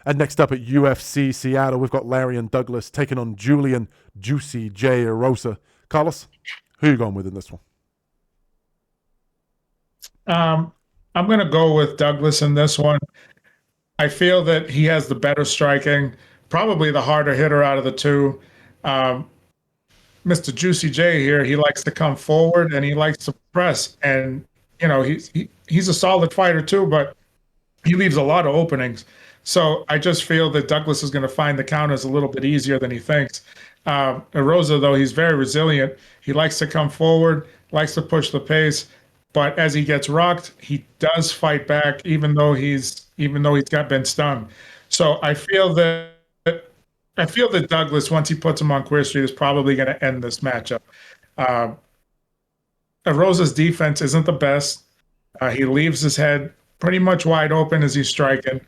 And next up at UFC Seattle, we've got Lerryan Douglas taking on Julian Juicy J. Erosa. Carlos, who are you going with in this one? Um, I'm going to go with Douglas in this one. I feel that he has the better striking, probably the harder hitter out of the two. Um, Mr. Juicy J here, he likes to come forward and he likes to press. And, he's a solid fighter too, but he leaves a lot of openings. So I just feel that Douglas is going to find the counters a little bit easier than he thinks. Erosa, though, he's very resilient. He likes to come forward, likes to push the pace, but as he gets rocked, he does fight back, even though he's got been stung. So I feel that Douglas, once he puts him on Queer Street, is probably going to end this matchup. Uh, Rosa's defense isn't the best. He leaves his head pretty much wide open as he's striking.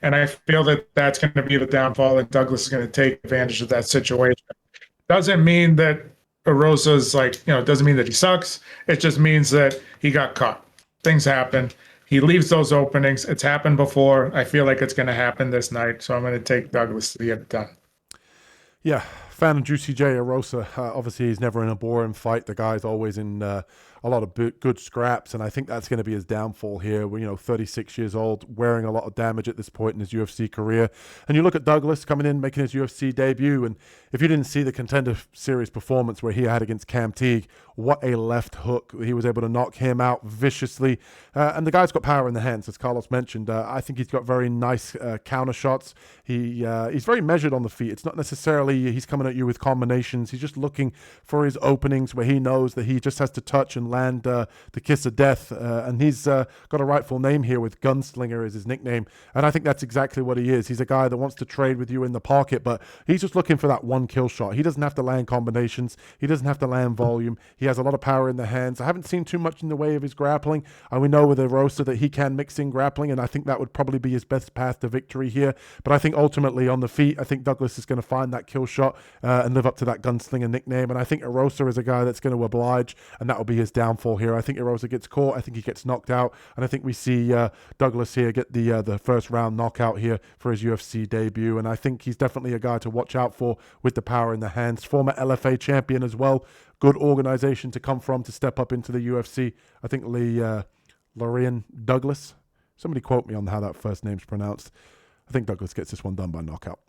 And I feel that that's going to be the downfall, and Douglas is going to take advantage of that situation. Doesn't mean that Rosa's doesn't mean that he sucks. It just means that he got caught. Things happen. He leaves those openings. It's happened before. I feel like it's going to happen this night. So I'm going to take Douglas to get it done. Yeah, fan of Juicy J. Erosa. Obviously, he's never in a boring fight. The guy's always in a lot of good scraps, and I think that's going to be his downfall here. 36 years old, wearing a lot of damage at this point in his UFC career. And you look at Douglas coming in, making his UFC debut, and if you didn't see the Contender Series performance where he had against Cam Teague, what a left hook. He was able to knock him out viciously. And the guy's got power in the hands, as Carlos mentioned. I think he's got very nice counter shots. He's very measured on the feet. It's not necessarily he's coming at you with combinations. He's just looking for his openings where he knows that he just has to touch and land the kiss of death. And he's got a rightful name here with Gunslinger as his nickname. And I think that's exactly what he is. He's a guy that wants to trade with you in the pocket, but he's just looking for that one kill shot. He doesn't have to land combinations. He doesn't have to land volume. He has a lot of power in the hands. I haven't seen too much in the way of his grappling. And we know with Erosa that he can mix in grappling, and I think that would probably be his best path to victory here. But I think ultimately on the feet, I think Douglas is going to find that kill shot and live up to that gunslinger nickname. And I think Erosa is a guy that's going to oblige, and that will be his downfall here. I think Erosa gets caught. I think he gets knocked out. And I think we see Douglas here get the first round knockout here for his UFC debut. And I think he's definitely a guy to watch out for with the power in the hands. Former LFA champion as well. Good organization to come from to step up into the UFC. I think Lerryan Douglas. Somebody quote me on how that first name's pronounced. I think Douglas gets this one done by knockout.